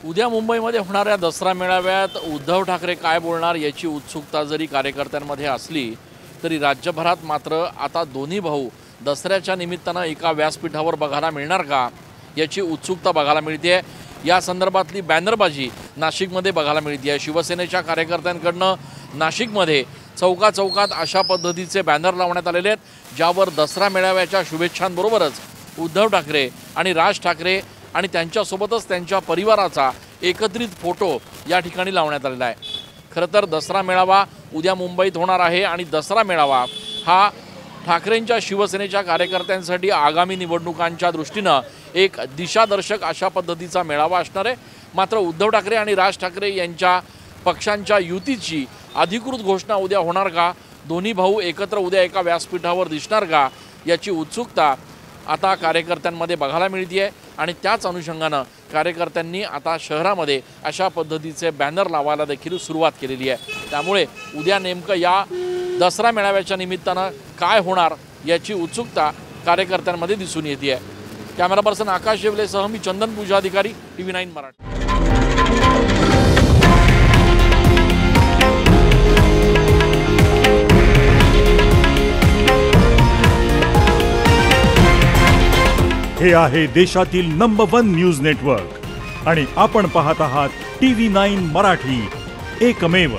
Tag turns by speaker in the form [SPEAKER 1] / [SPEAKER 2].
[SPEAKER 1] उद्या मुंबईमध्ये होणाऱ्या दसरा मेळाव्यात उद्धव ठाकरे काय बोलणार याची उत्सुकता जरी कार्यकर्त्यांमध्ये असली तरी राज्यभरात मात्र आता दोन्ही भाऊ दसऱ्याच्या निमित्तानं एका व्यासपीठावर बघायला मिळणार का याची उत्सुकता बघायला मिळते। या संदर्भातली बॅनरबाजी नाशिकमध्ये बघायला मिळते आहे। शिवसेनेच्या कार्यकर्त्यांकडनं नाशिकमध्ये चौकात अशा पद्धतीचे बॅनर लावण्यात आलेले आहेत ज्यावर दसरा मेळाव्याच्या शुभेच्छांबरोबरच उद्धव ठाकरे आणि राज ठाकरे आणि त्यांच्यासोबतच त्यांच्या परिवाराचा एकत्रित फोटो या ठिकाणी लावण्यात आलेला आहे। खरं तर दसरा मेळावा उद्या मुंबईत होणार आहे आणि दसरा मेळावा हा ठाकरेंच्या शिवसेनेच्या कार्यकर्त्यांसाठी आगामी निवडणुकांच्या दृष्टीनं एक दिशादर्शक अशा पद्धतीचा मेळावा असणार आहे। मात्र उद्धव ठाकरे आणि राज ठाकरे यांच्या पक्षांच्या युतीची अधिकृत घोषणा उद्या होणार का, दोन्ही भाऊ एकत्र उद्या एका व्यासपीठावर दिसणार का याची उत्सुकता आता कार्यकर्त्यांमध्ये बघायला मिळते आहे। आणि त्याच अनुषंगानं कार्यकर्त्यांनी आता शहरामध्ये अशा पद्धतीचे बॅनर लावायला देखील सुरुवात केलेली आहे। त्यामुळे उद्या नेमकं या दसरा मेळाव्याच्या निमित्तानं काय होणार याची उत्सुकता कार्यकर्त्यांमध्ये दिसून येते आहे। कॅमेरा पर्सन आकाश जेवलेसह मी चंदन पूजा अधिकारी TV9 मराठी।
[SPEAKER 2] हे आहे देशातील नंबर 1 न्यूज नेटवर्क आणि आपण पाहत आहात TV9 मराठी, एकमेव।